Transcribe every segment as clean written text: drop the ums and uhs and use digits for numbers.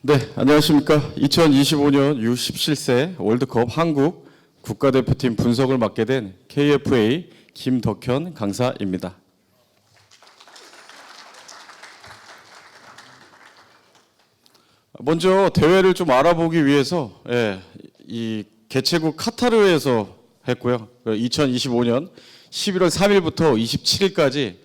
네, 안녕하십니까. 2025년 U17세 월드컵 한국 국가대표팀 분석을 맡게 된 KFA 김덕현 강사입니다. 먼저 대회를 좀 알아보기 위해서 이 개최국 카타르에서 했고요. 2025년 11월 3일부터 27일까지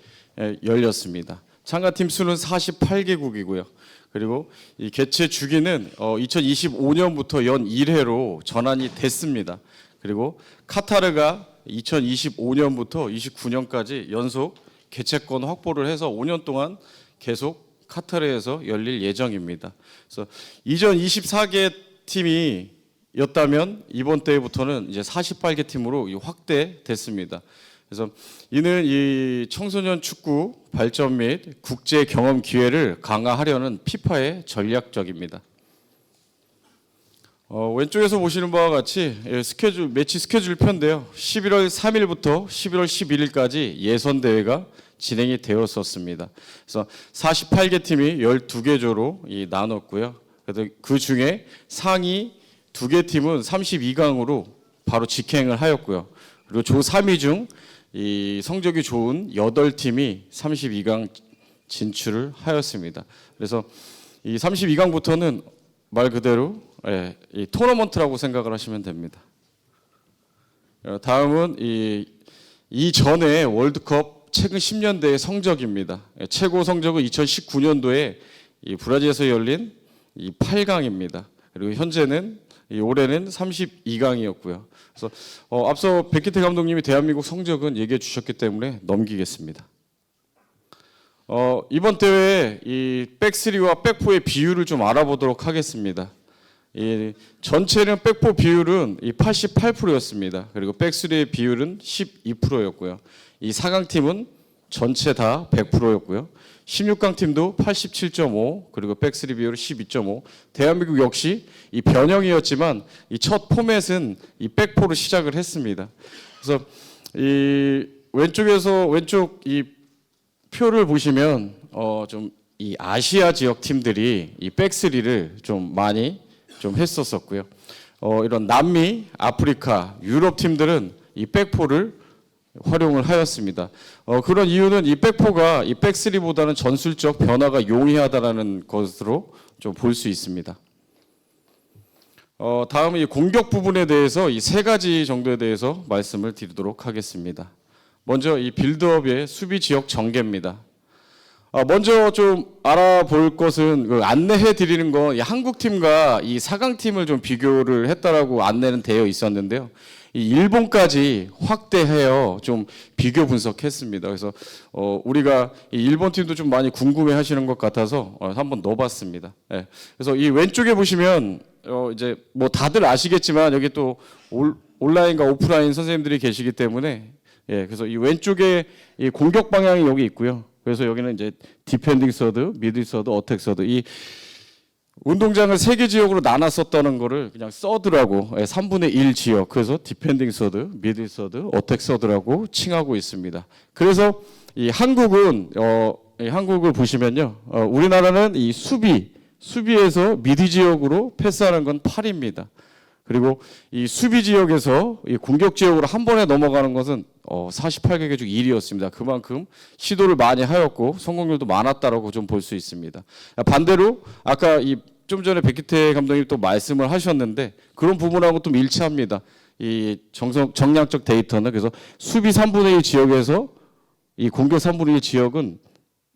열렸습니다. 참가팀 수는 48개국이고요. 그리고 이 개최 주기는 2025년부터 연 1회로 전환이 됐습니다. 그리고 카타르가 2025년부터 29년까지 연속 개최권 확보를 해서 5년 동안 계속 카타르에서 열릴 예정입니다. 그래서 이전 24개 팀이었다면 이번 대회부터는 이제 48개 팀으로 확대됐습니다. 그래서 이는 이 청소년 축구 발전 및 국제 경험 기회를 강화하려는 피파의 전략적입니다. 왼쪽에서 보시는 바와 같이 매치 스케줄표인데요. 11월 3일부터 11월 11일까지 예선 대회가 진행이 되었었습니다. 그래서 48개 팀이 12개 조로 나눴고요. 그래서 그 중에 상위 2개 팀은 32강으로 바로 직행을 하였고요. 그리고 조 3위 중 이 성적이 좋은 8팀이 32강 진출을 하였습니다. 그래서 이 32강부터는 말 그대로 이 토너먼트라고 생각을 하시면 됩니다. 다음은 이 전에 월드컵 최근 10년대의 성적입니다. 최고 성적은 2019년도에 이 브라질에서 열린 이 8강입니다. 그리고 현재는 올해는 32강이었고요. 그래서 앞서 백기태 감독님이 대한민국 성적은 얘기해 주셨기 때문에 넘기겠습니다. 이번 대회에 이 백3와 백4의 비율을 좀 알아보도록 하겠습니다. 전체는 백4 비율은 88%였습니다. 그리고 백3의 비율은 12%였고요. 이 4강 팀은 전체 다 100%였고요. 16강 팀도 87.5 그리고 백3 비율은 12.5. 대한민국 역시 이 변형이었지만 이 첫 포맷은 이 백4로 시작을 했습니다. 그래서 이 왼쪽 이 표를 보시면 좀 이 아시아 지역 팀들이 이 백3를 좀 많이 좀 했었었고요. 이런 남미, 아프리카, 유럽 팀들은 이 백4를 활용을 하였습니다. 그런 이유는 이 백4가 이 백3보다는 전술적 변화가 용이하다라는 것으로 좀 볼 수 있습니다. 다음은 이 공격 부분에 대해서 이 세 가지 정도에 대해서 말씀을 드리도록 하겠습니다. 먼저 이 빌드업의 수비 지역 전개입니다. 먼저 좀 알아볼 것은 그 안내해 드리는 거 한국 팀과 이 4강 팀을 좀 비교를 했다라고 안내는 되어 있었는데요. 이 일본까지 확대해요. 좀 비교 분석했습니다. 그래서 우리가 이 일본 팀도 좀 많이 궁금해하시는 것 같아서 한번 넣어봤습니다. 그래서 이 왼쪽에 보시면 이제 뭐 다들 아시겠지만 여기 또 온라인과 오프라인 선생님들이 계시기 때문에 그래서 이 왼쪽에 이 공격 방향이 여기 있고요. 그래서 여기는 이제 디펜딩 서드, 미드 서드, 어택 서드 이 운동장을 3개 지역으로 나눴었다는 거를 그냥 서드라고 3분의 1 지역 그래서 디펜딩 서드, 미드 서드, 어택 서드라고 칭하고 있습니다. 그래서 이 한국은 한국을 보시면요. 우리나라는 이 수비에서 미드 지역으로 패스하는 건 8입니다. 그리고 이 수비 지역에서 이 공격 지역으로 한 번에 넘어가는 것은 48개 중 1위였습니다. 그만큼 시도를 많이 하였고 성공률도 많았다라고 좀 볼 수 있습니다. 반대로 아까 좀 전에 백기태 감독님 또 말씀을 하셨는데 그런 부분하고 좀 일치합니다. 이 정량적 데이터는 그래서 수비 3분의 1 지역에서 이 공격 3분의 1 지역은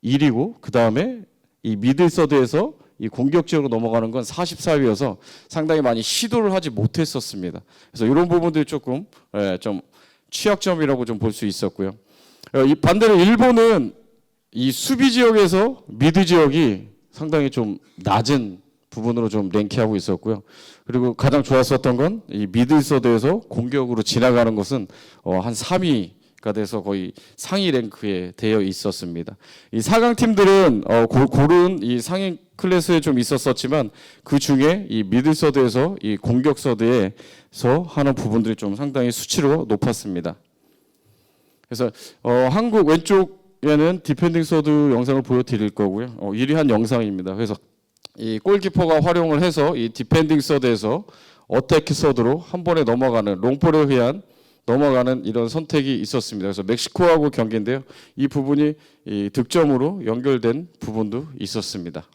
1위고 그 다음에 이 미들 서드에서 이 공격 지역으로 넘어가는 건 44위여서 상당히 많이 시도를 하지 못했었습니다. 그래서 이런 부분들이 조금 좀 취약점이라고 좀 볼 수 있었고요. 이 반대로 일본은 이 수비 지역에서 미드 지역이 상당히 좀 낮은 부분으로 좀 랭크하고 있었고요. 그리고 가장 좋았었던 건 이 미드 서드에서 공격으로 지나가는 것은 한 3위가 돼서 거의 상위 랭크에 되어 있었습니다. 이 4강 팀들은 고른 이 상위 클래스에 좀 있었었지만 그 중에 이 미드 서드에서 이 공격 서드에서 하는 부분들이 좀 상당히 수치로 높았습니다. 그래서 한국 왼쪽에는 디펜딩 서드 영상을 보여드릴 거고요. 1위 한 영상입니다. 그래서 이 골키퍼가 활용을 해서 이 디펜딩 서드에서 어택 서드로 한 번에 넘어가는 롱볼에 의한 넘어가는 이런 선택이 있었습니다. 그래서 멕시코하고 경기인데요. 이 부분이 이 득점으로 연결된 부분도 있었습니다.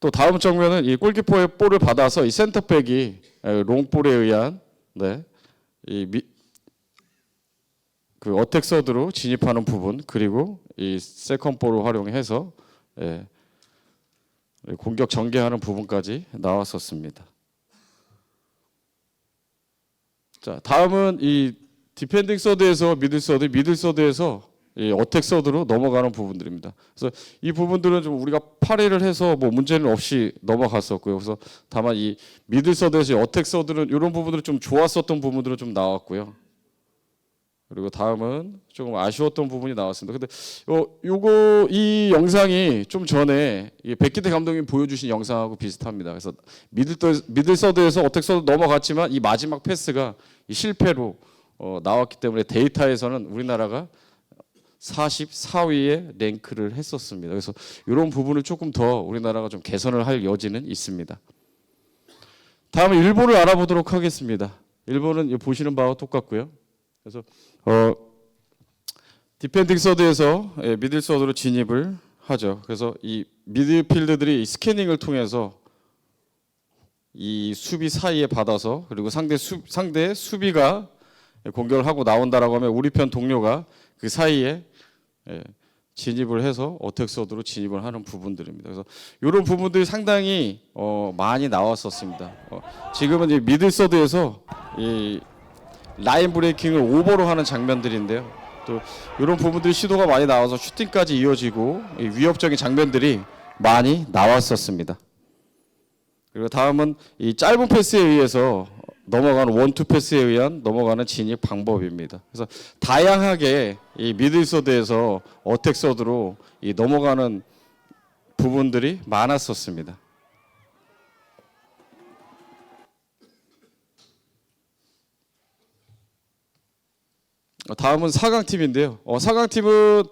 또 다음 장면은 이 골키퍼의 볼을 받아서 이 센터백이 롱볼에 의한 그 어택 서드로 진입하는 부분, 그리고 이 세컨 볼을 활용해서 공격 전개하는 부분까지 나왔었습니다. 자, 다음은 이 디펜딩 서드에서 미들 서드에서 이 어택 서드로 넘어가는 부분들입니다. 그래서 이 부분들은 좀 우리가 파리를 해서 뭐 문제는 없이 넘어갔었고요. 그래서 다만 이 미들 서드에서 어택 서드는 이런 부분들은 좀 좋았었던 부분들은 좀 나왔고요. 그리고 다음은 조금 아쉬웠던 부분이 나왔습니다. 근데 이 영상이 좀 전에 백기태 감독님이 보여주신 영상하고 비슷합니다. 그래서 미들 서드에서 어택 서드 넘어갔지만 이 마지막 패스가 이 실패로 나왔기 때문에 데이터에서는 우리나라가 44위에 랭크를 했었습니다. 그래서 이런 부분을 조금 더 우리나라가 좀 개선을 할 여지는 있습니다. 다음은 일본을 알아보도록 하겠습니다. 일본은 보시는 바와 똑같고요. 그래서 디펜딩 서드에서 미들 서드로 진입을 하죠. 그래서 이 미드필드들이 스캐닝을 통해서 이 수비 사이에 받아서, 그리고 상대 수비가 공격을 하고 나온다라고 하면 우리 편 동료가 그 사이에 진입을 해서 어택 서드로 진입을 하는 부분들입니다. 그래서 이런 부분들이 상당히 많이 나왔었습니다. 지금은 이 미들 서드에서 이 라인 브레이킹을 오버로 하는 장면들인데요. 또 이런 부분들이 시도가 많이 나와서 슈팅까지 이어지고 위협적인 장면들이 많이 나왔었습니다. 그리고 다음은 이 짧은 패스에 의해서 넘어가는 원투 패스에 의한 넘어가는 진입 방법입니다. 그래서 다양하게 이 미들 서드에서 어택 서드로 이 넘어가는 부분들이 많았었습니다. 다음은 4강팀인데요. 4강팀은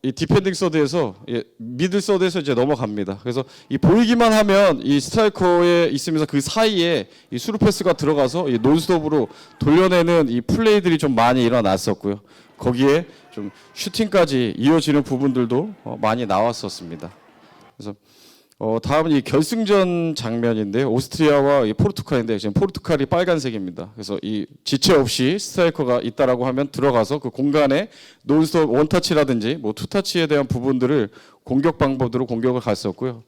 이 디펜딩 서드에서 미들 서드에서 이제 넘어갑니다. 그래서 이 보이기만 하면 이 스트라이커에 있으면서 그 사이에 이 스루 패스가 들어가서 이 논스톱으로 돌려내는 이 플레이들이 좀 많이 일어났었고요. 거기에 좀 슈팅까지 이어지는 부분들도 많이 나왔었습니다. 그래서 다음은 이 결승전 장면인데요. 오스트리아와 이 포르투갈인데 지금 포르투갈이 빨간색입니다. 그래서 이 지체 없이 스트라이커가 있다라고 하면 들어가서 그 공간에 논스톱 원터치라든지 뭐 투터치에 대한 부분들을 공격 방법으로 공격을 갔었고요.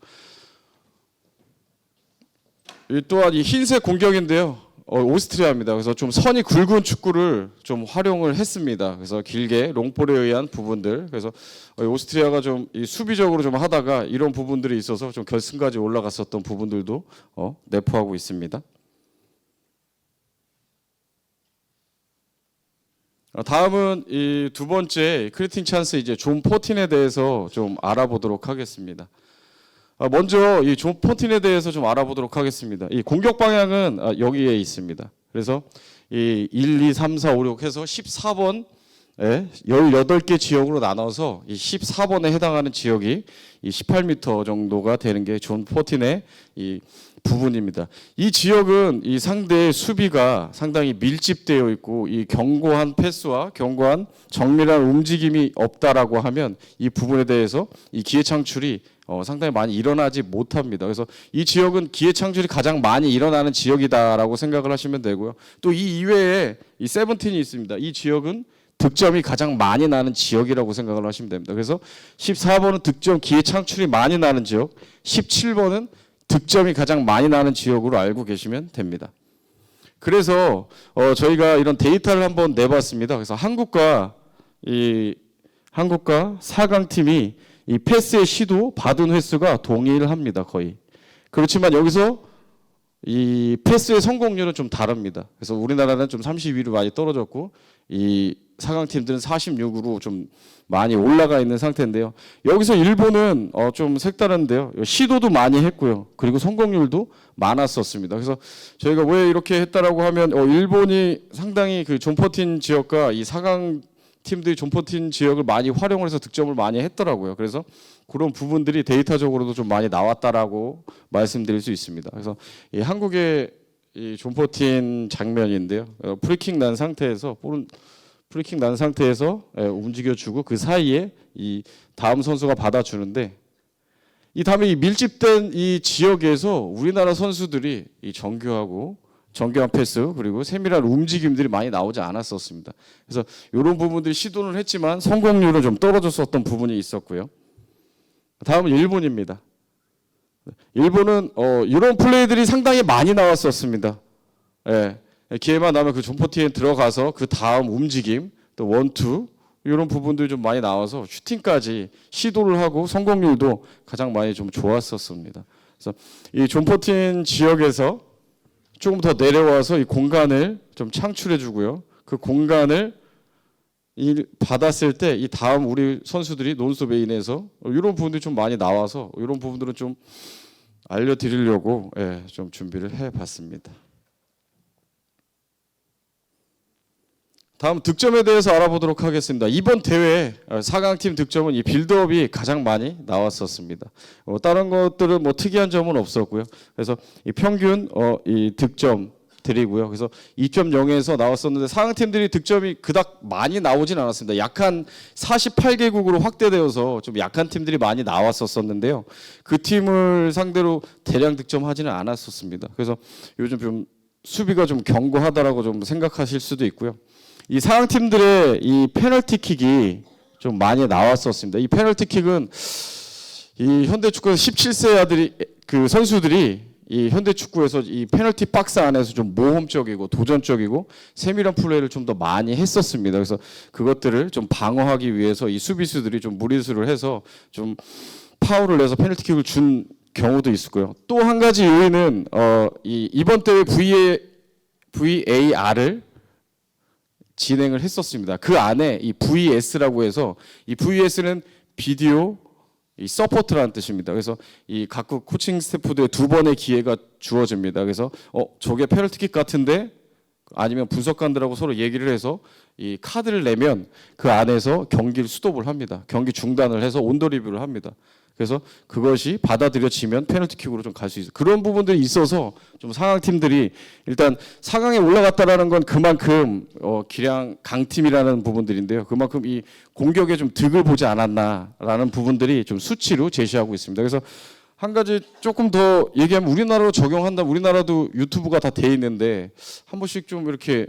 또한 이 흰색 공격인데요. 오스트리아입니다. 그래서 좀 선이 굵은 축구를 좀 활용을 했습니다. 그래서 길게 롱볼에 의한 부분들. 그래서 오스트리아가 좀 수비적으로 좀 하다가 이런 부분들이 있어서 좀 결승까지 올라갔었던 부분들도 내포하고 있습니다. 다음은 이 두 번째 크리팅 찬스 이제 존 포틴에 대해서 좀 알아보도록 하겠습니다. 먼저 이 존 포틴에 대해서 좀 알아보도록 하겠습니다. 이 공격 방향은 여기에 있습니다. 그래서 이 1, 2, 3, 4, 5, 6 해서 14번 18개 지역으로 나눠서 이 14번에 해당하는 지역이 이 18m 정도가 되는 게 존 포틴의 이 부분입니다. 이 지역은 이 상대의 수비가 상당히 밀집되어 있고 이 견고한 패스와 견고한 정밀한 움직임이 없다라고 하면 이 부분에 대해서 이 기회 창출이 상당히 많이 일어나지 못합니다. 그래서 이 지역은 기회 창출이 가장 많이 일어나는 지역이다라고 생각을 하시면 되고요. 또 이 이외에 이 세븐틴이 있습니다. 이 지역은 득점이 가장 많이 나는 지역이라고 생각을 하시면 됩니다. 그래서 14번은 득점 기회 창출이 많이 나는 지역, 17번은 득점이 가장 많이 나는 지역으로 알고 계시면 됩니다. 그래서 저희가 이런 데이터를 한번 내봤습니다. 그래서 한국과 4강 팀이 이 패스의 시도 받은 횟수가 동일합니다. 거의. 그렇지만 여기서 이 패스의 성공률은 좀 다릅니다. 그래서 우리나라는 좀 32로 많이 떨어졌고 이 4강 팀들은 46으로 좀 많이 올라가 있는 상태인데요. 여기서 일본은 좀 색다른데요. 시도도 많이 했고요. 그리고 성공률도 많았었습니다. 그래서 저희가 왜 이렇게 했다라고 하면 일본이 상당히 그 존 포틴 지역과 이 4강 팀들이 존버틴 지역을 많이 활용을 해서 득점을 많이 했더라고요. 그래서 그런 부분들이 데이터적으로도 좀 많이 나왔다라고 말씀드릴 수 있습니다. 그래서 이 한국의 이 존버틴 장면인데요. 프리킥 난 상태에서 볼은 프리킥 난 상태에서 움직여주고 그 사이에 이 다음 선수가 받아주는데 이 다음에 이 밀집된 이 지역에서 우리나라 선수들이 이 정교한 패스 그리고 세밀한 움직임들이 많이 나오지 않았었습니다. 그래서 이런 부분들이 시도를 했지만 성공률은 좀 떨어졌었던 부분이 있었고요. 다음은 일본입니다. 일본은 이런 플레이들이 상당히 많이 나왔었습니다. 예, 기회만 나면 그 존버틴에 들어가서 그 다음 움직임 또 원투 이런 부분들이 좀 많이 나와서 슈팅까지 시도를 하고 성공률도 가장 많이 좀 좋았었습니다. 그래서 이 존버틴 지역에서 조금 더 내려와서 이 공간을 좀 창출해 주고요. 그 공간을 받았을 때 이 다음 우리 선수들이 논스톱에 인해서 이런 부분들이 좀 많이 나와서 이런 부분들은 좀 알려드리려고 좀 준비를 해봤습니다. 다음 득점에 대해서 알아보도록 하겠습니다. 이번 대회 4강팀 득점은 이 빌드업이 가장 많이 나왔었습니다. 다른 것들은 뭐 특이한 점은 없었고요. 그래서 이 평균 이 득점 드리고요. 그래서 2.0에서 나왔었는데 4강팀들이 득점이 그닥 많이 나오진 않았습니다. 약한 48개국으로 확대되어서 좀 약한 팀들이 많이 나왔었는데요. 그 팀을 상대로 대량 득점하지는 않았었습니다. 그래서 요즘 좀 수비가 좀 견고하다라고 좀 생각하실 수도 있고요. 이 상황팀들의 이 페널티킥이 좀 많이 나왔었습니다. 이 페널티킥은 이 현대축구에서 17세 아들이 그 선수들이 이 현대축구에서 이 페널티 박스 안에서 좀 모험적이고 도전적이고 세밀한 플레이를 좀 더 많이 했었습니다. 그래서 그것들을 좀 방어하기 위해서 이 수비수들이 좀 무리수를 해서 좀 파울을 내서 페널티킥을 준 경우도 있었고요. 또 한 가지 요인은 이번 대회 VAR을 진행을 했었습니다. 그 안에 이 VS라고 해서 이 VS는 비디오 이 서포트라는 뜻입니다. 그래서 이 각국 코칭 스태프들의 2번의 기회가 주어집니다. 그래서 저게 페널티킥 같은데 아니면 분석관들하고 서로 얘기를 해서 이 카드를 내면 그 안에서 경기를 스톱을 합니다. 경기 중단을 해서 온도 리뷰를 합니다. 그래서 그것이 받아들여지면 페널티킥으로 좀 갈 수 있어요. 그런 부분들이 있어서 좀 상황 팀들이 일단 4강에 올라갔다라는 건 그만큼 기량 강팀이라는 부분들인데요. 그만큼 이 공격에 좀 득을 보지 않았나라는 부분들이 좀 수치로 제시하고 있습니다. 그래서 한 가지 조금 더 얘기하면 우리나라로 적용한다. 우리나라도 유튜브가 다 돼 있는데 한 번씩 좀 이렇게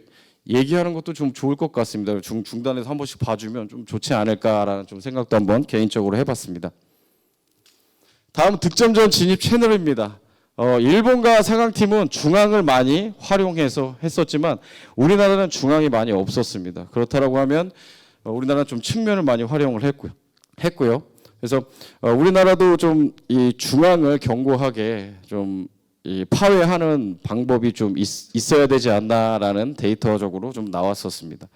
얘기하는 것도 좀 좋을 것 같습니다. 중단해서 한 번씩 봐주면 좀 좋지 않을까라는 좀 생각도 한번 개인적으로 해봤습니다. 다음 득점전 진입 채널입니다. 일본과 4강팀은 중앙을 많이 활용해서 했었지만 우리나라는 중앙이 많이 없었습니다. 그렇다고 하면 우리나라는 좀 측면을 많이 활용을 했고요. 그래서 우리나라도 좀 이 중앙을 견고하게 좀 이 파괴하는 방법이 좀 있어야 되지 않나라는 데이터적으로 좀 나왔었습니다.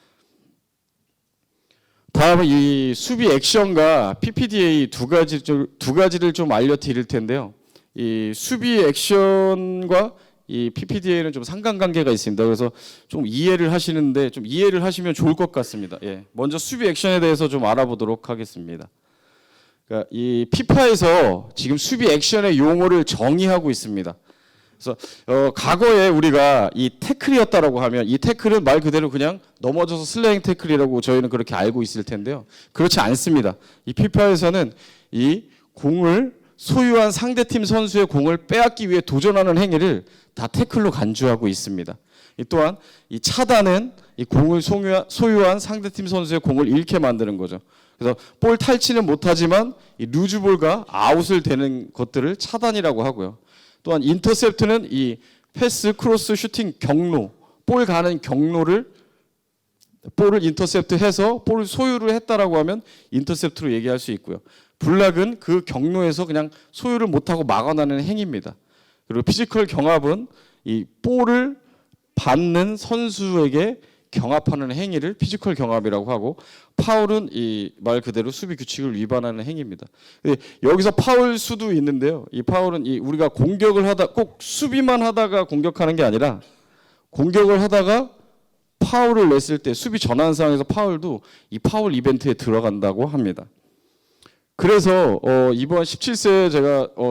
다음은 이 수비 액션과 PPDA 두 가지를 좀 알려드릴 텐데요. 이 수비 액션과 이 PPDA는 좀 상관관계가 있습니다. 그래서 좀 이해를 하시는데 좀 이해를 하시면 좋을 것 같습니다. 먼저 수비 액션에 대해서 좀 알아보도록 하겠습니다. 그러니까 이 피파에서 지금 수비 액션의 용어를 정의하고 있습니다. 그래서 과거에 우리가 이 태클이었다라고 하면 이 태클은 말 그대로 그냥 넘어져서 슬라잉 태클이라고 저희는 그렇게 알고 있을 텐데요. 그렇지 않습니다. 이 피파에서는 이 공을 소유한 상대팀 선수의 공을 빼앗기 위해 도전하는 행위를 다 태클로 간주하고 있습니다. 또한 이 차단은 이 공을 소유한 상대팀 선수의 공을 잃게 만드는 거죠. 그래서 볼 탈취는 못하지만 이 루즈볼과 아웃을 되는 것들을 차단이라고 하고요. 또한 인터셉트는 이 패스, 크로스, 슈팅 경로, 볼 가는 경로를 볼을 인터셉트해서 볼을 소유를 했다라고 하면 인터셉트로 얘기할 수 있고요. 블락은 그 경로에서 그냥 소유를 못하고 막아내는 행위입니다. 그리고 피지컬 경합은 이 볼을 받는 선수에게 경합하는 행위를 피지컬 경합이라고 하고, 파울은 이 말 그대로 수비 규칙을 위반하는 행위입니다. 여기서 파울 수도 있는데요. 이 파울은 우리가 공격을 하다 꼭 수비만 하다가 공격하는 게 아니라 공격을 하다가 파울을 냈을 때 수비 전환 상황에서 파울도 이 파울 이벤트에 들어간다고 합니다. 그래서 이번 17세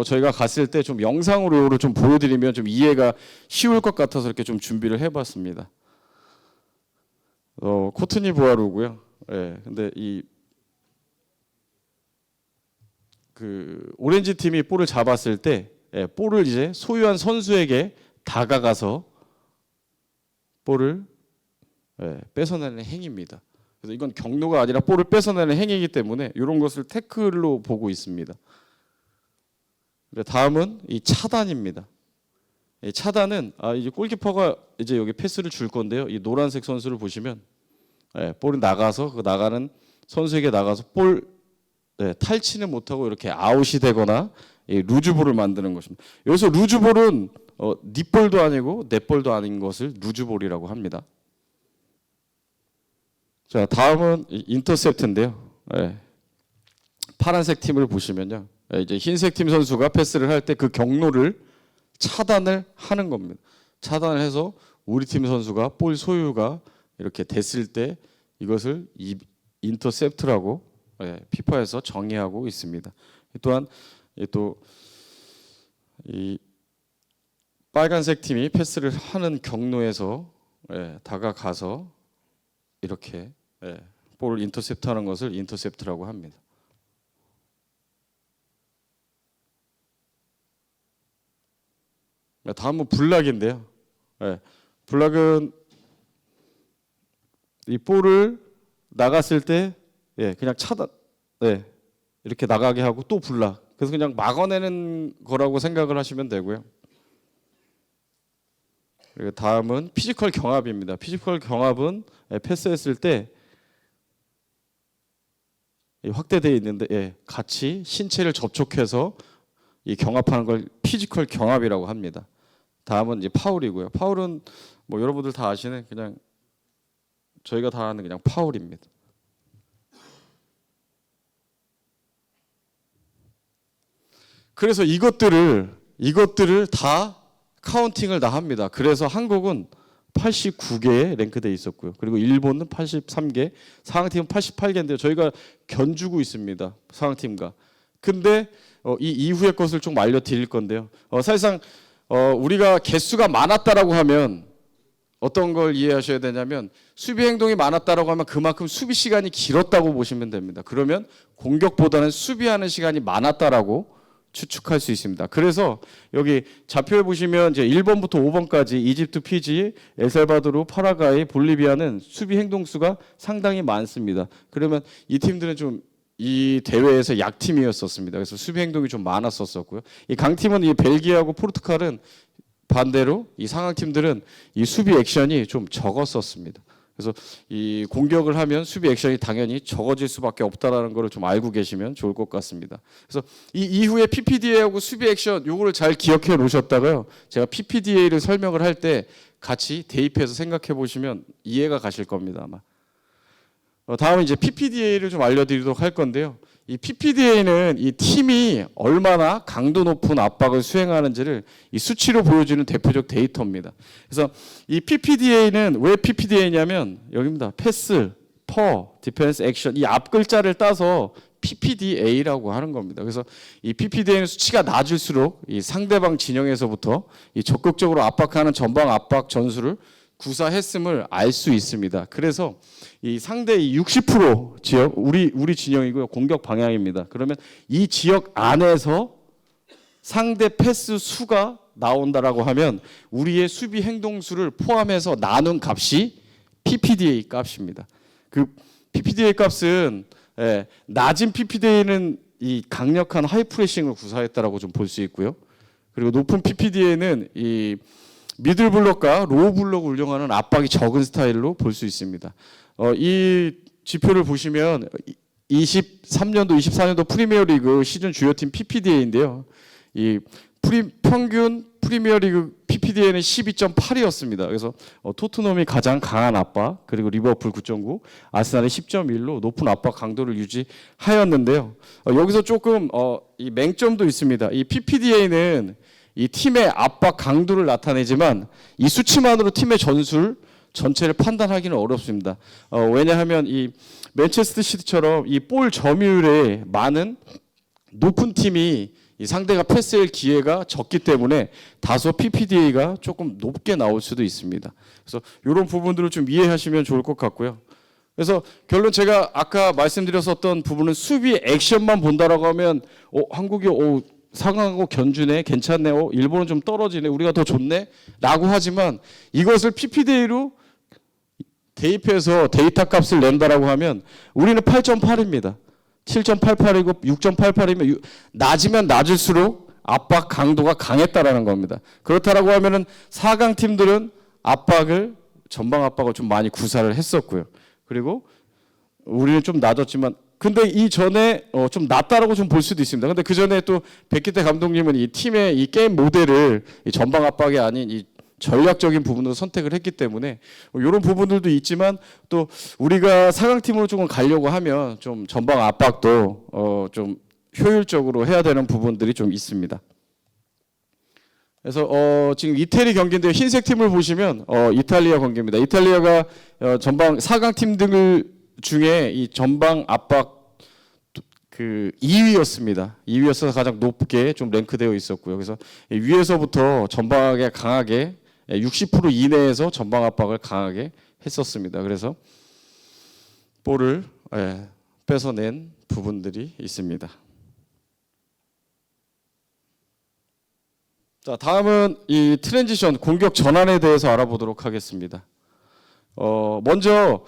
저희가 갔을 때 좀 영상으로 좀 보여드리면 좀 이해가 쉬울 것 같아서 이렇게 좀 준비를 해봤습니다. 코트니 부아루고요. 예, 근데 그 오렌지 팀이 볼을 잡았을 때 볼을 이제 소유한 선수에게 다가가서 볼을 뺏어내는 행위입니다. 그래서 이건 경로가 아니라 볼을 뺏어내는 행위이기 때문에 이런 것을 태클로 보고 있습니다. 다음은 이 차단입니다. 이 차단은 이제 골키퍼가 이제 여기 패스를 줄 건데요. 이 노란색 선수를 보시면 볼이 나가서 그 나가는 선수에게 나가서 볼 탈취는 못하고 이렇게 아웃이 되거나 루즈볼을 만드는 것입니다. 여기서 루즈볼은 네 볼도 아니고 내 볼도 아닌 것을 루즈볼이라고 합니다. 자, 다음은 인터셉트인데요. 파란색 팀을 보시면요, 이제 흰색 팀 선수가 패스를 할 때 그 경로를 차단을 하는 겁니다. 차단을 해서 우리 팀 선수가 볼 소유가 이렇게 됐을 때 이것을 인터셉트라고 피파에서 정의하고 있습니다. 또한 또 이 빨간색 팀이 패스를 하는 경로에서 다가가서 이렇게 볼을 인터셉트하는 것을 인터셉트라고 합니다. 다음은 블락인데요. 블락은 이 볼을 나갔을 때 그냥 차단, 이렇게 나가게 하고 또 블락. 그래서 그냥 막아내는 거라고 생각을 하시면 되고요. 그리고 다음은 피지컬 경합입니다. 피지컬 경합은 패스했을 때 확대되어 있는데 같이 신체를 접촉해서 이 경합하는 걸 피지컬 경합이라고 합니다. 다음은 이제 파울이고요. 파울은 뭐 여러분들 다 아시는 그냥 저희가 다 아는 그냥 파울입니다. 그래서 이것들을 다 카운팅을 다 합니다. 그래서 한국은 89개에 랭크되어 있었고요. 그리고 일본은 83개, 상황팀은 88개인데요. 저희가 견주고 있습니다. 상황팀과. 근데 이 이후의 것을 좀 알려드릴 건데요. 사실상 우리가 개수가 많았다라고 하면 어떤 걸 이해하셔야 되냐면 수비 행동이 많았다라고 하면 그만큼 수비 시간이 길었다고 보시면 됩니다. 그러면 공격보다는 수비하는 시간이 많았다라고 추측할 수 있습니다. 그래서 여기 좌표에 보시면 이제 1번부터 5번까지 이집트, 피지, 엘살바도르, 파라과이, 볼리비아는 수비 행동 수가 상당히 많습니다. 그러면 이 팀들은 좀 이 대회에서 약팀이었었습니다. 그래서 수비 행동이 좀 많았었고요. 이 강팀은 이 벨기에하고 포르투갈은 반대로 이 상황 팀들은 이 수비 액션이 좀 적었었습니다. 그래서 이 공격을 하면 수비 액션이 당연히 적어질 수밖에 없다라는 걸 좀 알고 계시면 좋을 것 같습니다. 그래서 이 이후에 PPDA하고 수비 액션 요거를 잘 기억해 놓으셨다가요. 제가 PPDA를 설명을 할 때 같이 대입해서 생각해 보시면 이해가 가실 겁니다, 아마. 다음은 이제 PPDA를 좀 알려드리도록 할 건데요. 이 PPDA는 이 팀이 얼마나 강도 높은 압박을 수행하는지를 이 수치로 보여주는 대표적 데이터입니다. 그래서 이 PPDA는 왜 PPDA냐면 여기입니다. 패스, 퍼, 디펜스, 액션 이 앞 글자를 따서 PPDA라고 하는 겁니다. 그래서 이 PPDA는 수치가 낮을수록 이 상대방 진영에서부터 이 적극적으로 압박하는 전방 압박 전술을 구사했음을 알 수 있습니다. 그래서 이 상대 60% 지역 우리 진영이고요. 공격 방향입니다. 그러면 이 지역 안에서 상대 패스 수가 나온다라고 하면 우리의 수비 행동 수를 포함해서 나눈 값이 PPDA 값입니다. 그 PPDA 값은 낮은 PPDA는 이 강력한 하이프레싱을 구사했다라고 좀 볼 수 있고요. 그리고 높은 PPDA는 이 미들 블록과 로우 블록을 운영하는 압박이 적은 스타일로 볼 수 있습니다. 이 지표를 보시면 23년도, 24년도 프리미어리그 시즌 주요팀 PPDA인데요. 이 평균 프리미어리그 PPDA는 12.8이었습니다. 그래서 토트넘이 가장 강한 압박, 그리고 리버풀 9.9, 아스날이 10.1로 높은 압박 강도를 유지하였는데요. 여기서 조금 이 맹점도 있습니다. 이 PPDA는 이 팀의 압박 강도를 나타내지만 이 수치만으로 팀의 전술 전체를 판단하기는 어렵습니다. 왜냐하면 이 맨체스터 시티처럼 이 볼 점유율에 많은 높은 팀이 이 상대가 패스할 기회가 적기 때문에 다소 PPDA가 조금 높게 나올 수도 있습니다. 그래서 이런 부분들을 좀 이해하시면 좋을 것 같고요. 그래서 결론 제가 아까 말씀드렸었던 부분은 수비 액션만 본다라고 하면 한국이 4강하고 견주네, 괜찮네, 일본은 좀 떨어지네, 우리가 더 좋네 라고 하지만 이것을 PPDA로 대입해서 데이터 값을 낸다라고 하면 우리는 8.8입니다. 7.88이고 6.88이면 낮으면 낮을수록 압박 강도가 강했다라는 겁니다. 그렇다라고 하면은 4강 팀들은 전방 압박을 좀 많이 구사를 했었고요. 그리고 우리는 좀 낮았지만 근데 이전에 좀 낮다라고 좀 볼 수도 있습니다. 근데 그 전에 또 백기태 감독님은 이 팀의 이 게임 모델을 이 전방 압박이 아닌 이 전략적인 부분으로 선택을 했기 때문에 이런 부분들도 있지만 또 우리가 4강 팀으로 조금 가려고 하면 좀 전방 압박도 좀 효율적으로 해야 되는 부분들이 좀 있습니다. 그래서 지금 이태리 경기인데 흰색 팀을 보시면 이탈리아 경기입니다. 이탈리아가 전방 4강 팀들 중에 이 전방 압박 그 2위였습니다. 2위였어서 가장 높게 좀 랭크되어 있었고요. 그래서 위에서부터 전방에 강하게 60% 이내에서 전방 압박을 강하게 했었습니다. 그래서 볼을 뺏어낸 부분들이 있습니다. 자, 다음은 이 트랜지션 공격 전환에 대해서 알아보도록 하겠습니다. 먼저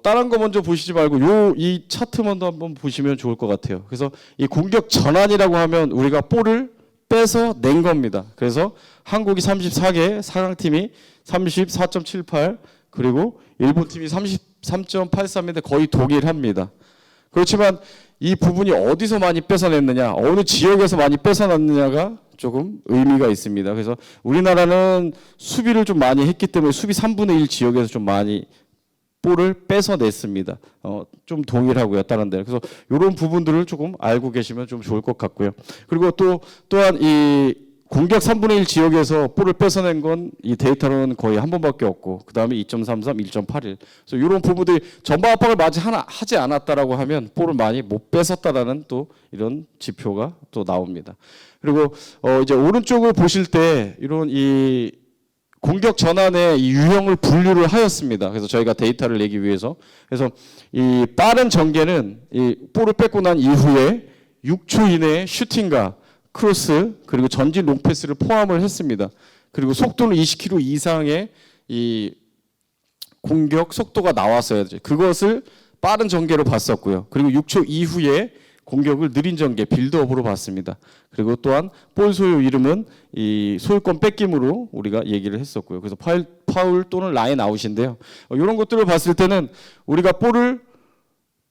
다른 거 먼저 보시지 말고 이 차트만 한번 보시면 좋을 것 같아요. 그래서 이 공격 전환이라고 하면 우리가 볼을 빼서 낸 겁니다. 그래서 한국이 34개, 4강 팀이 34.78 그리고 일본 팀이 33.83인데 거의 동일합니다. 그렇지만 이 부분이 어디서 많이 뺏어냈느냐, 어느 지역에서 많이 뺏어놨느냐가 조금 의미가 있습니다. 그래서 우리나라는 수비를 좀 많이 했기 때문에 수비 3분의 1 지역에서 좀 많이 볼을 뺏어냈습니다. 좀 동일하고요, 다른 데. 그래서 이런 부분들을 조금 알고 계시면 좀 좋을 것 같고요. 그리고 또한 이 공격 3분의 1 지역에서 볼을 뺏어낸 건 이 데이터로는 거의 한 번밖에 없고, 그 다음에 2.33, 1.81. 그래서 이런 부분들이 전방 압박을 하지 않았다라고 하면 볼을 많이 못 뺏었다라는 또 이런 지표가 또 나옵니다. 그리고 이제 오른쪽을 보실 때 이런 이 공격 전환의 이 유형을 분류를 하였습니다. 그래서 저희가 데이터를 내기 위해서. 그래서 이 빠른 전개는 이 볼을 뺏고 난 이후에 6초 이내에 슈팅과 크로스 그리고 전진 롱패스를 포함을 했습니다. 그리고 속도는 20km 이상의 이 공격 속도가 나왔어야 돼. 그것을 빠른 전개로 봤었고요. 그리고 6초 이후에 공격을 느린 전개 빌드업으로 봤습니다. 그리고 또한 볼 소유 이름은 이 소유권 뺏김으로 우리가 얘기를 했었고요. 그래서 파울 또는 라인 아웃인데요. 이런 것들을 봤을 때는 우리가 볼을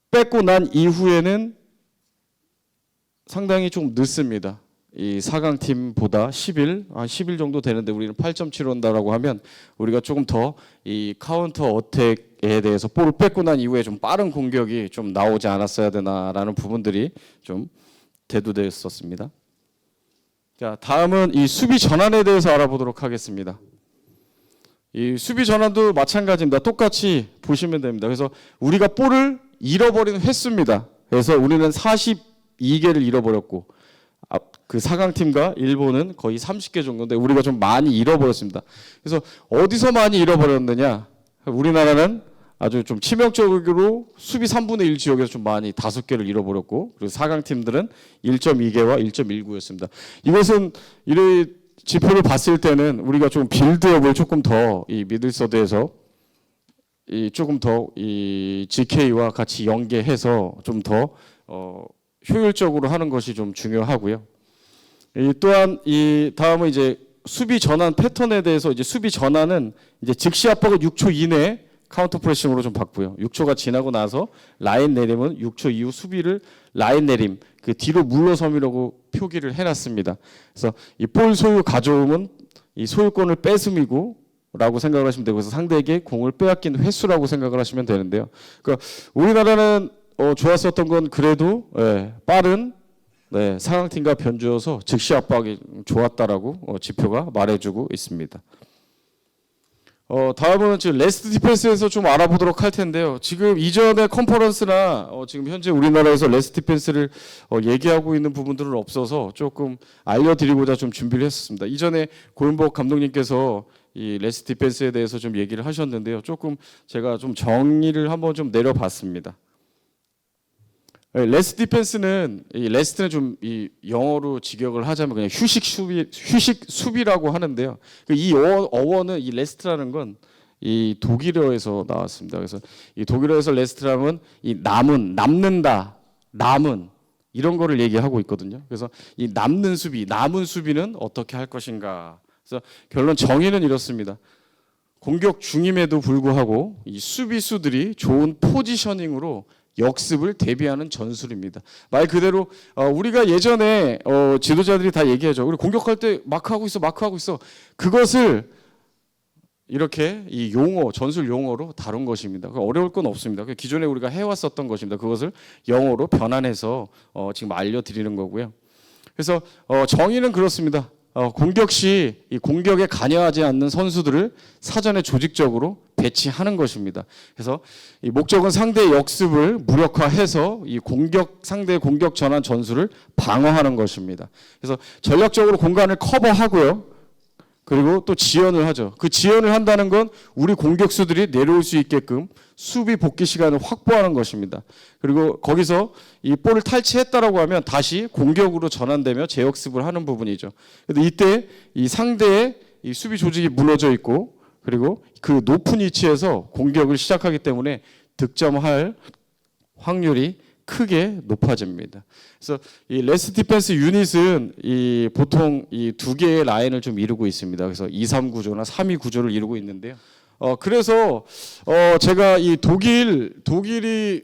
뺏고 난 이후에는 상당히 좀 늦습니다. 이 4강 팀보다 10일 정도 되는데 우리는 8.7 온다라고 하면 우리가 조금 더 이 카운터 어택에 대해서 볼을 뺏고 난 이후에 좀 빠른 공격이 좀 나오지 않았어야 되나라는 부분들이 좀 대두되었었습니다. 자, 다음은 이 수비 전환에 대해서 알아보도록 하겠습니다. 이 수비 전환도 마찬가지입니다. 똑같이 보시면 됩니다. 그래서 우리가 볼을 잃어버리는 횟수입니다. 그래서 우리는 42개를 잃어버렸고 그 4강 팀과 일본은 거의 30개 정도인데 우리가 좀 많이 잃어버렸습니다. 그래서 어디서 많이 잃어버렸느냐? 우리나라는 아주 좀 치명적으로 수비 3분의 1 지역에서 좀 많이 5개를 잃어버렸고 그리고 4강 팀들은 1.2개와 1.19였습니다. 이것은 이 지표를 봤을 때는 우리가 좀 빌드업을 조금 더 이 미들서드에서 조금 더 이 GK와 같이 연계해서 좀 더 효율적으로 하는 것이 좀 중요하고요. 또한 다음은 이제 수비 전환 패턴에 대해서 이제 수비 전환은 이제 즉시 압박을 6초 이내에 카운터 프레싱으로 좀 바꾸요. 6초가 지나고 나서 라인 내림은 6초 이후 수비를 라인 내림 그 뒤로 물러섬이라고 표기를 해놨습니다. 그래서 이 볼 소유 가져옴은 이 소유권을 뺏음이고 라고 생각을 하시면 되고 그래서 상대에게 공을 빼앗긴 횟수라고 생각을 하시면 되는데요. 그러니까 우리나라는 좋았었던 건 그래도 빠른 4강팀과 변주어서 즉시 압박이 좋았다라고 지표가 말해주고 있습니다. 다음은 지금 레스트 디펜스에서 좀 알아보도록 할 텐데요. 지금 이전의 컨퍼런스나 지금 현재 우리나라에서 레스트 디펜스를 얘기하고 있는 부분들은 없어서 조금 알려드리고자 좀 준비를 했습니다. 이전에 고윤복 감독님께서 이 레스트 디펜스에 대해서 좀 얘기를 하셨는데요. 조금 제가 좀 정의를 한번 좀 내려봤습니다. 레스트 디펜스는 이 레스트는 좀 이 영어로 직역을 하자면 그냥 휴식 수비라고 하는데요. 이 어원은 이 레스트라는 건 이 독일어에서 나왔습니다. 그래서 이 독일어에서 레스트라면 이 남는다, 남은 이런 거를 얘기하고 있거든요. 그래서 이 남는 수비, 남은 수비는 어떻게 할 것인가. 그래서 결론 정의는 이렇습니다. 공격 중임에도 불구하고 이 수비수들이 좋은 포지셔닝으로 역습을 대비하는 전술입니다. 말 그대로 우리가 예전에 지도자들이 다 얘기하죠. 우리 공격할 때 마크하고 있어. 그것을 이렇게 이 용어, 전술 용어로 다룬 것입니다. 어려울 건 없습니다. 기존에 우리가 해왔었던 것입니다. 그것을 영어로 변환해서 지금 알려드리는 거고요. 그래서 정의는 그렇습니다. 공격 시 이 공격에 관여하지 않는 선수들을 사전에 조직적으로 배치하는 것입니다. 그래서 이 목적은 상대의 역습을 무력화해서 이 상대의 공격 전환 전술을 방어하는 것입니다. 그래서 전략적으로 공간을 커버하고요. 그리고 또 지연을 하죠. 그 지연을 한다는 건 우리 공격수들이 내려올 수 있게끔 수비 복귀 시간을 확보하는 것입니다. 그리고 거기서 이 볼을 탈취했다라고 하면 다시 공격으로 전환되며 재역습을 하는 부분이죠. 그런데 이때 이 상대의 이 수비 조직이 무너져 있고 그리고 그 높은 위치에서 공격을 시작하기 때문에 득점할 확률이 크게 높아집니다. 그래서 이 레스트 디펜스 유닛은 이 보통 이 두 개의 라인을 좀 이루고 있습니다. 그래서 2-3 구조나 3-2 구조를 이루고 있는데요. 그래서 제가 이 독일이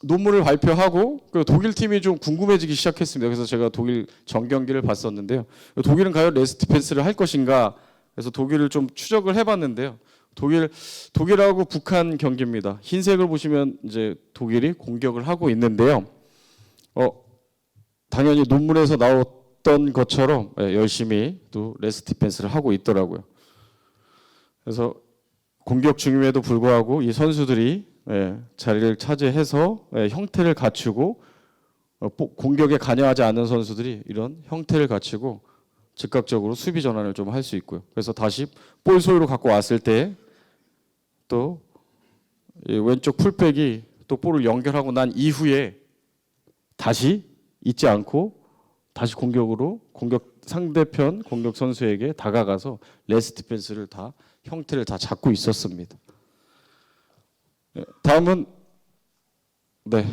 논문을 발표하고 그 독일 팀이 좀 궁금해지기 시작했습니다. 그래서 제가 독일 정경기를 봤었는데요. 독일은 과연 레스트 디펜스를 할 것인가? 그래서 독일을 좀 추적을 해봤는데요. 독일하고 북한 경기입니다. 흰색을 보시면 이제 독일이 공격을 하고 있는데요. 당연히 논문에서 나왔던 것처럼 열심히 또 레스트 디펜스를 하고 있더라고요. 그래서 공격 중임에도 불구하고 이 선수들이 자리를 차지해서 형태를 갖추고 공격에 관여하지 않는 선수들이 이런 형태를 갖추고 즉각적으로 수비 전환을 좀 할 수 있고요. 그래서 다시 볼 소유로 갖고 왔을 때 또 왼쪽 풀백이 또 볼을 연결하고 난 이후에 다시 잊지 않고 다시 상대편 공격 선수에게 다가가서 레스트 디펜스를 형태를 다 잡고 있었습니다. 다음은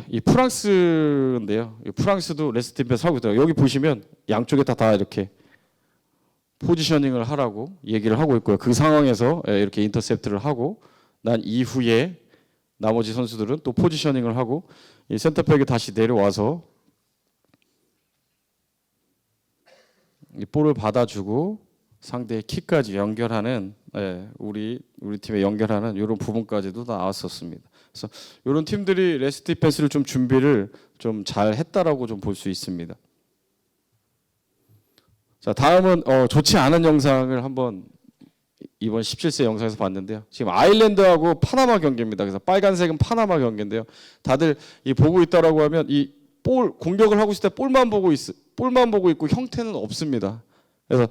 이 프랑스인데요. 프랑스도 레스트 디펜스 하고 있더라고요. 여기 보시면 양쪽에 다 이렇게 포지셔닝을 하라고 얘기를 하고 있고요. 그 상황에서 이렇게 인터셉트를 하고 난 이후에 나머지 선수들은 또 포지셔닝을 하고 이 센터백이 다시 내려와서 이 볼을 받아주고 상대의 킥까지 연결하는 우리 팀에 연결하는 이런 부분까지도 다 나왔었습니다. 그래서 이런 팀들이 레스트 디펜스를 좀 준비를 좀 잘 했다라고 좀 볼 수 있습니다. 자, 다음은 좋지 않은 영상을 한번 이번 17세 영상에서 봤는데요. 지금 아일랜드하고 파나마 경기입니다. 그래서 빨간색은 파나마 경기인데요. 다들 보고 있다라고 하면 이 볼 공격을 하고 있을 때 볼만 보고 있고 형태는 없습니다. 그래서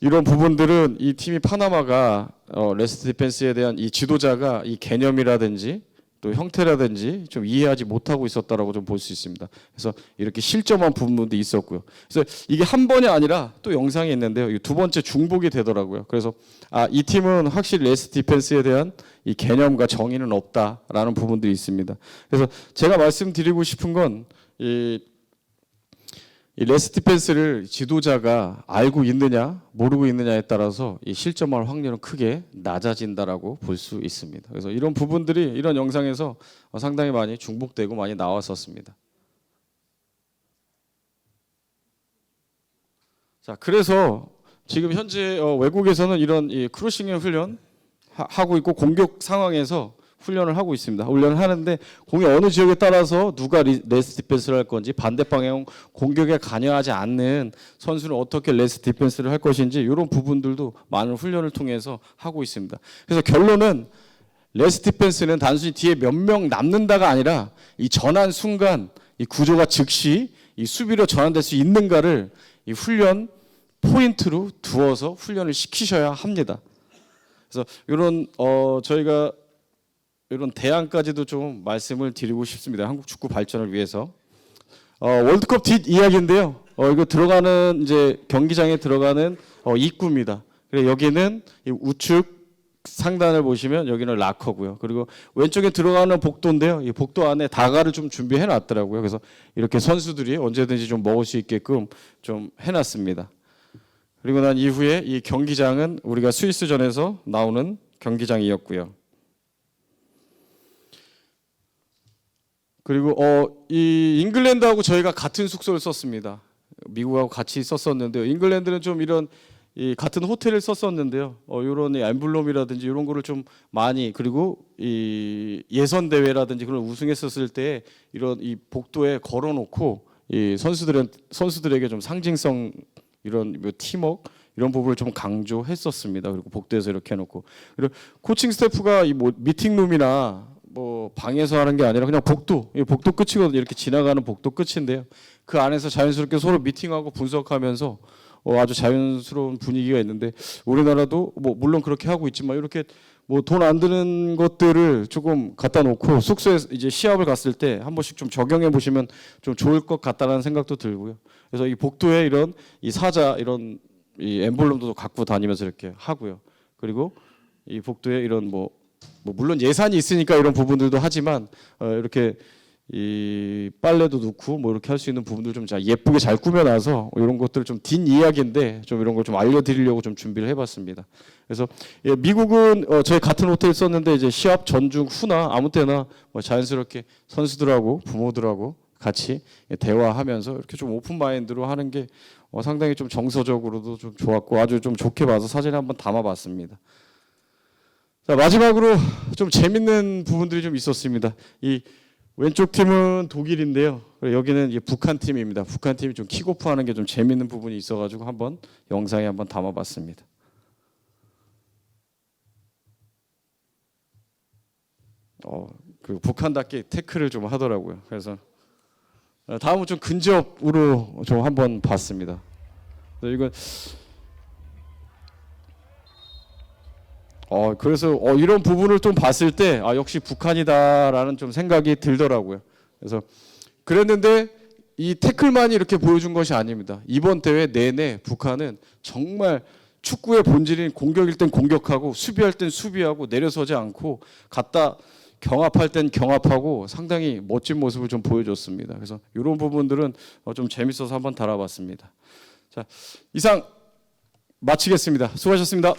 이런 부분들은 이 팀이 파나마가 레스트 디펜스에 대한 이 지도자가 이 개념이라든지 또 형태라든지 좀 이해하지 못하고 있었다라고 좀 볼 수 있습니다. 그래서 이렇게 실점한 부분도 있었고요. 그래서 이게 한 번이 아니라 또 영상이 있는데요. 이 두 번째 중복이 되더라고요. 그래서 이 팀은 확실히 레스트 디펜스에 대한 이 개념과 정의는 없다라는 부분들이 있습니다. 그래서 제가 말씀드리고 싶은 건 이 레스트 디펜스를 지도자가 알고 있느냐 모르고 있느냐에 따라서 이 실점할 확률은 크게 낮아진다라고 볼 수 있습니다. 그래서 이런 부분들이 이런 영상에서 상당히 많이 중복되고 많이 나왔었습니다. 자, 그래서 지금 현재 외국에서는 이런 이 크루싱 훈련 하고 있고 공격 상황에서 훈련을 하고 있습니다. 훈련을 하는데 공이 어느 지역에 따라서 누가 레스트 디펜스를 할 건지 반대 방향 공격에 관여하지 않는 선수는 어떻게 레스트 디펜스를 할 것인지 이런 부분들도 많은 훈련을 통해서 하고 있습니다. 그래서 결론은 레스트 디펜스는 단순히 뒤에 몇 명 남는다가 아니라 이 전환 순간 이 구조가 즉시 이 수비로 전환될 수 있는가를 이 훈련 포인트로 두어서 훈련을 시키셔야 합니다. 그래서 이런 저희가 이런 대안까지도 좀 말씀을 드리고 싶습니다. 한국 축구 발전을 위해서. 월드컵 뒷 이야기인데요. 이거 들어가는 이제 경기장에 들어가는 입구입니다. 그래 여기는 이 우측 상단을 보시면 여기는 락커고요. 그리고 왼쪽에 들어가는 복도인데요. 이 복도 안에 다가를 좀 준비해 놨더라고요. 그래서 이렇게 선수들이 언제든지 좀 먹을 수 있게끔 좀 해놨습니다. 그리고 난 이후에 이 경기장은 우리가 스위스전에서 나오는 경기장이었고요. 그리고 이 잉글랜드하고 저희가 같은 숙소를 썼습니다. 미국하고 같이 썼었는데요. 잉글랜드는 좀 이런 이 같은 호텔을 썼었는데요. 이런 엠블럼이라든지 이런 거를 좀 많이 그리고 이 예선 대회라든지 그런 우승했었을 때 이런 이 복도에 걸어놓고 이 선수들에게 좀 상징성 이런 뭐 팀워크 이런 부분을 좀 강조했었습니다. 그리고 복도에서 이렇게 해놓고 그리고 코칭 스태프가 이 뭐 미팅룸이나 뭐 방에서 하는 게 아니라 그냥 복도 끝이거든요. 이렇게 지나가는 복도 끝인데요. 그 안에서 자연스럽게 서로 미팅하고 분석하면서 아주 자연스러운 분위기가 있는데 우리나라도 뭐 물론 그렇게 하고 있지만 이렇게 뭐 돈 안 드는 것들을 조금 갖다 놓고 숙소에 이제 시합을 갔을 때 한 번씩 좀 적용해 보시면 좀 좋을 것 같다라는 생각도 들고요. 그래서 이 복도에 이런 이 사자 이런 이 엠블럼도 갖고 다니면서 이렇게 하고요. 그리고 이 복도에 이런 뭐 물론 예산이 있으니까 이런 부분들도 하지만 이렇게 이 빨래도 넣고 뭐 이렇게 할 수 있는 부분들 좀 예쁘게 잘 꾸며놔서 이런 것들 좀 뒷 이야기인데 좀 이런 걸 좀 알려드리려고 좀 준비를 해봤습니다. 그래서 미국은 저희 같은 호텔 썼는데 이제 시합 전중 후나 아무 때나 뭐 자연스럽게 선수들하고 부모들하고 같이 대화하면서 이렇게 좀 오픈 마인드로 하는 게 상당히 좀 정서적으로도 좀 좋았고 아주 좀 좋게 봐서 사진에 한번 담아봤습니다. 자, 마지막으로 좀 재밌는 부분들이 좀 있었습니다. 이 왼쪽 팀은 독일인데요. 여기는 이제 북한 팀입니다. 북한 팀이 좀 킥오프하는 게 좀 재밌는 부분이 있어가지고 한번 영상에 한번 담아봤습니다. 그 북한답게 태클을 좀 하더라고요. 그래서 다음은 좀 근접으로 좀 한번 봤습니다. 이건 그래서 이런 부분을 좀 봤을 때 역시 북한이다라는 좀 생각이 들더라고요. 그래서 그랬는데 이 태클만이 이렇게 보여준 것이 아닙니다. 이번 대회 내내 북한은 정말 축구의 본질인 공격일 땐 공격하고 수비할 땐 수비하고 내려서지 않고 갖다 경합할 땐 경합하고 상당히 멋진 모습을 좀 보여줬습니다. 그래서 이런 부분들은 좀 재밌어서 한번 달아봤습니다. 자, 이상 마치겠습니다. 수고하셨습니다.